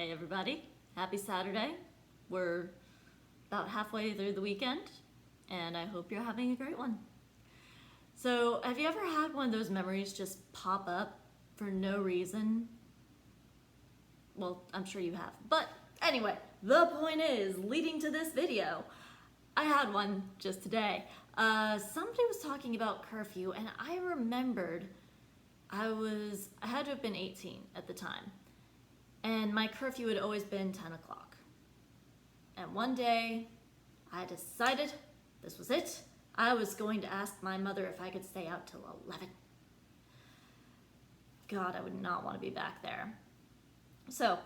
Hey everybody, happy Saturday. We're about halfway through the weekend, and I hope you're having a great one. So, have you ever had one of those memories just pop up for no reason? Well, I'm sure you have. But anyway, the point is, leading to this video, I had one just today. Somebody was talking about curfew, and I remembered I had to have been 18 at the time. And my curfew had always been 10 o'clock. And one day, I decided this was it. I was going to ask my mother if I could stay out till 11. God, I would not want to be back there. So,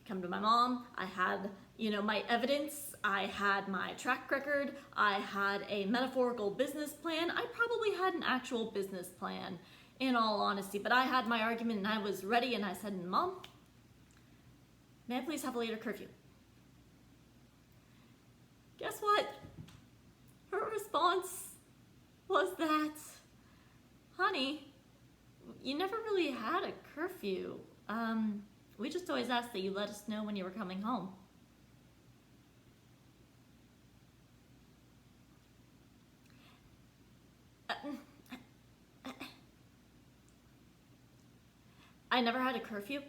come to my mom. I had, my evidence. I had my track record. I had a metaphorical business plan. I probably had an actual business plan, in all honesty. But I had my argument and I was ready and I said, Mom, may I please have a later curfew? Guess what? Her response was that, honey, you never really had a curfew. We just always asked that you let us know when you were coming home. I never had a curfew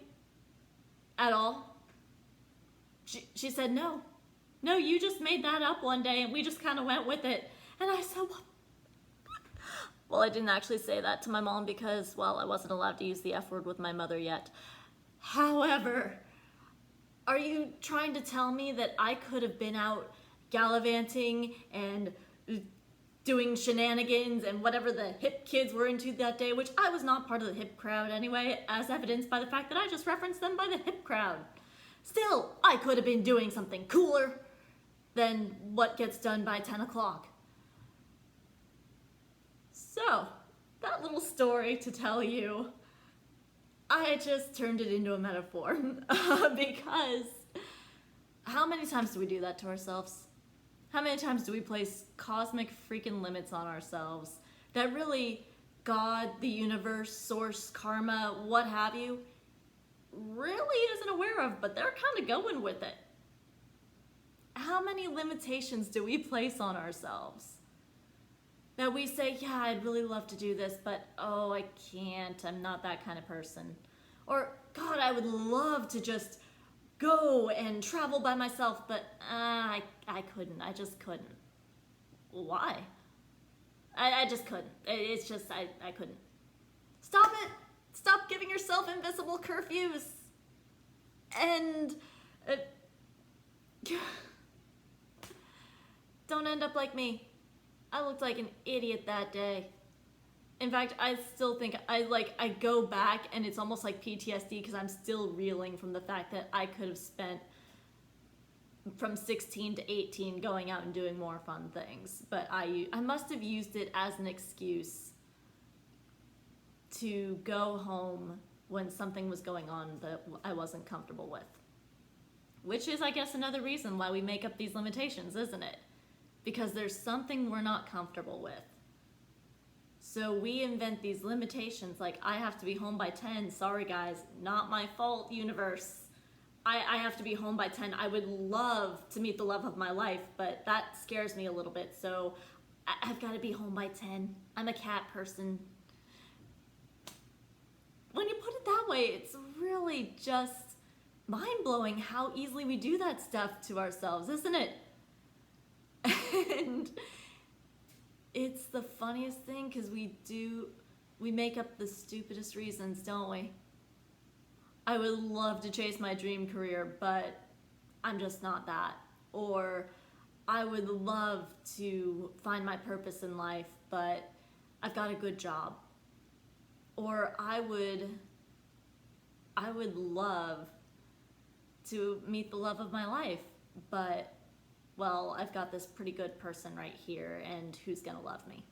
at all. She said, no, you just made that up one day and we just kind of went with it. And I said, what? Well, I didn't actually say that to my mom because, well, I wasn't allowed to use the F word with my mother yet. However, are you trying to tell me that I could have been out gallivanting and doing shenanigans and whatever the hip kids were into that day, which I was not part of the hip crowd anyway, as evidenced by the fact that I just referenced them by the hip crowd. Still, I could have been doing something cooler than what gets done by 10 o'clock. So, that little story to tell you, I just turned it into a metaphor because how many times do we do that to ourselves? How many times do we place cosmic freaking limits on ourselves that really God, the universe, source, karma, what have you, really isn't aware of, but they're kind of going with it? How many limitations do we place on ourselves? That we say, yeah, I'd really love to do this, but oh, I can't, I'm not that kind of person. Or, God, I would love to just go and travel by myself, but I couldn't, I just couldn't. Why? I just couldn't. It's just, I couldn't. Stop it! Stop giving yourself invisible curfews! And don't end up like me. I looked like an idiot that day. In fact, I still think I go back and it's almost like PTSD because I'm still reeling from the fact that I could have spent from 16 to 18 going out and doing more fun things. But I must have used it as an excuse to go home when something was going on that I wasn't comfortable with. Which is, I guess, another reason why we make up these limitations, isn't it? Because there's something we're not comfortable with. So we invent these limitations like, I have to be home by 10. Sorry guys, not my fault, universe. I have to be home by 10. I would love to meet the love of my life, but that scares me a little bit. So I've got to be home by 10. I'm a cat person. When you put it that way, it's really just mind-blowing how easily we do that stuff to ourselves, isn't it? And it's the funniest thing because we make up the stupidest reasons, don't we? I would love to chase my dream career, but I'm just not that. Or I would love to find my purpose in life, but I've got a good job. Or I would love to meet the love of my life, but well, I've got this pretty good person right here, and who's gonna love me?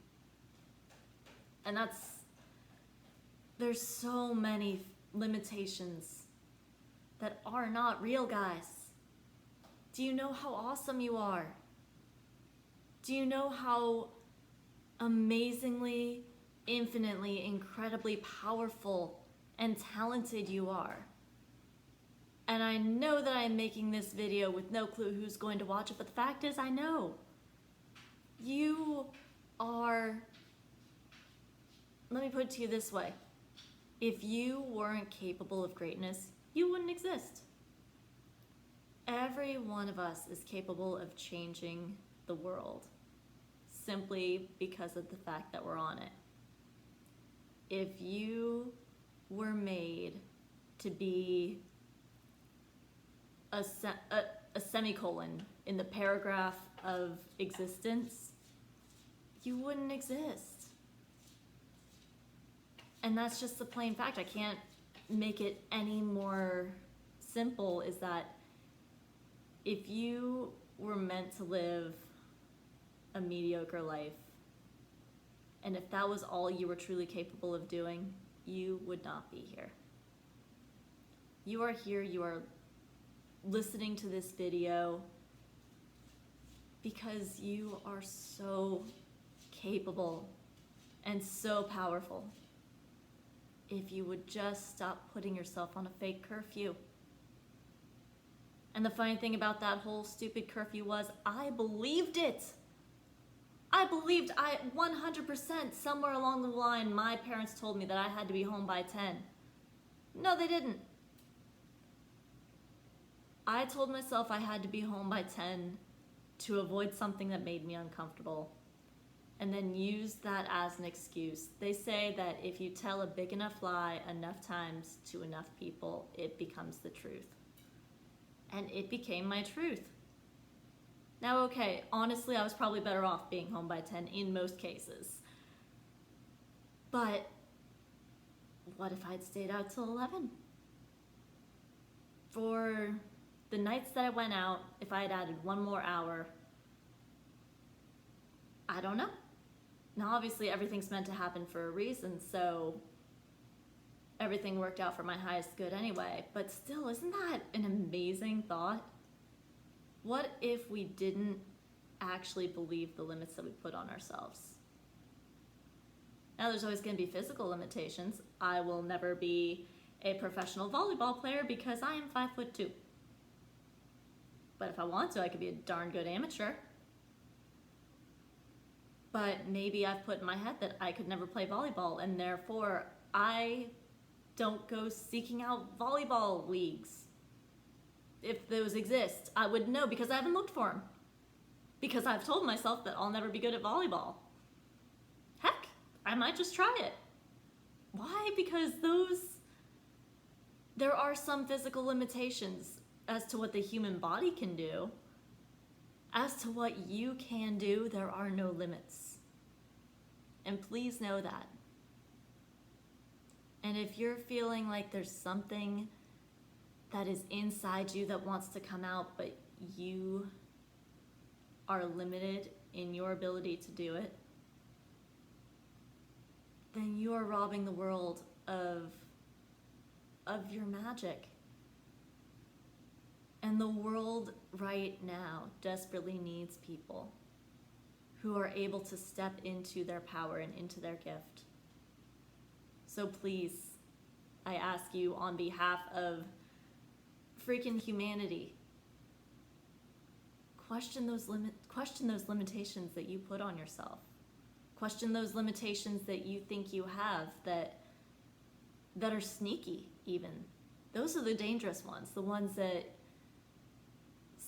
And there's so many limitations that are not real, guys. Do you know how awesome you are? Do you know how amazingly, infinitely, incredibly powerful and talented you are? And I know that I'm making this video with no clue who's going to watch it, but the fact is I know. You are, let me put it to you this way. If you weren't capable of greatness, you wouldn't exist. Every one of us is capable of changing the world simply because of the fact that we're on it. If you were made to be a semicolon in the paragraph of existence, you wouldn't exist. And that's just the plain fact. I can't make it any more simple, is that if you were meant to live a mediocre life, and if that was all you were truly capable of doing, you would not be here. You are here, you are listening to this video because you are so capable and so powerful. If you would just stop putting yourself on a fake curfew. And the funny thing about that whole stupid curfew was I believed it. I 100% somewhere along the line my parents told me that I had to be home by 10. No, they didn't. I told myself I had to be home by 10 to avoid something that made me uncomfortable, and then used that as an excuse. They say that if you tell a big enough lie enough times to enough people, it becomes the truth. And it became my truth. Now, okay, honestly, I was probably better off being home by 10 in most cases. But what if I'd stayed out till 11? For the nights that I went out, if I had added one more hour, I don't know. Now, obviously, everything's meant to happen for a reason, so everything worked out for my highest good anyway. But still, isn't that an amazing thought? What if we didn't actually believe the limits that we put on ourselves? Now, there's always going to be physical limitations. I will never be a professional volleyball player because I am 5'2". But if I want to, I could be a darn good amateur. But maybe I've put in my head that I could never play volleyball, and therefore I don't go seeking out volleyball leagues. If those exist, I would know because I haven't looked for them. Because I've told myself that I'll never be good at volleyball. Heck, I might just try it. Why? Because there are some physical limitations as to what the human body can do. As to what you can do, there are no limits. And please know that. And if you're feeling like there's something that is inside you that wants to come out, but you are limited in your ability to do it, then you are robbing the world of your magic. And the world right now desperately needs people who are able to step into their power and into their gift. So please, I ask you on behalf of freaking humanity, question those limitations that you put on yourself. Question those limitations that you think you have that are sneaky even. Those are the dangerous ones, the ones that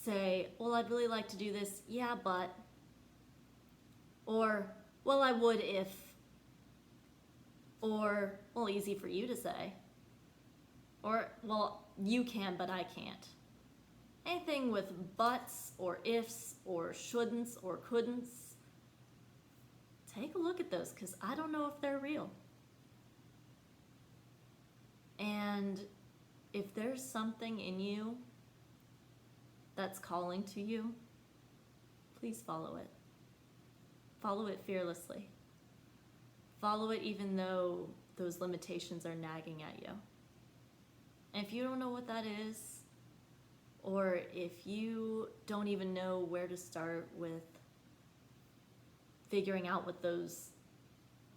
say, well, I'd really like to do this, yeah, but, or, well, I would if, or, well, easy for you to say, or, well, you can, but I can't. Anything with buts, or ifs, or shouldn'ts, or couldn'ts, take a look at those, because I don't know if they're real. And if there's something in you that's calling to you, please follow it. Follow it fearlessly. Follow it even though those limitations are nagging at you. And if you don't know what that is, or if you don't even know where to start with figuring out what those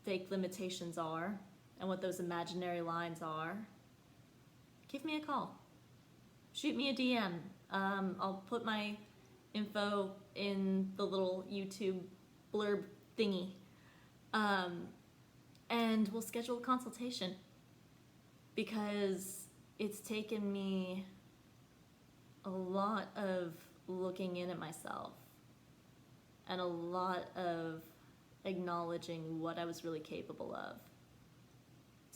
fake limitations are and what those imaginary lines are, give me a call. shoot me a DM. I'll put my info in the little YouTube blurb thingy. And we'll schedule a consultation, because it's taken me a lot of looking in at myself and a lot of acknowledging what I was really capable of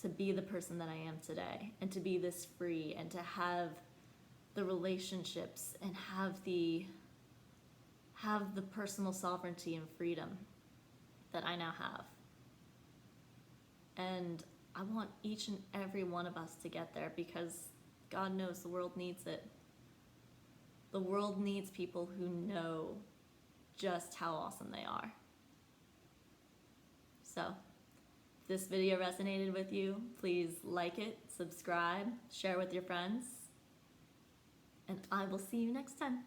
to be the person that I am today, and to be this free, and to have the relationships and have the personal sovereignty and freedom that I now have. And I want each and every one of us to get there, because God knows the world needs it. The world needs people who know just how awesome they are. So, if this video resonated with you, please like it, subscribe, share with your friends, and I will see you next time.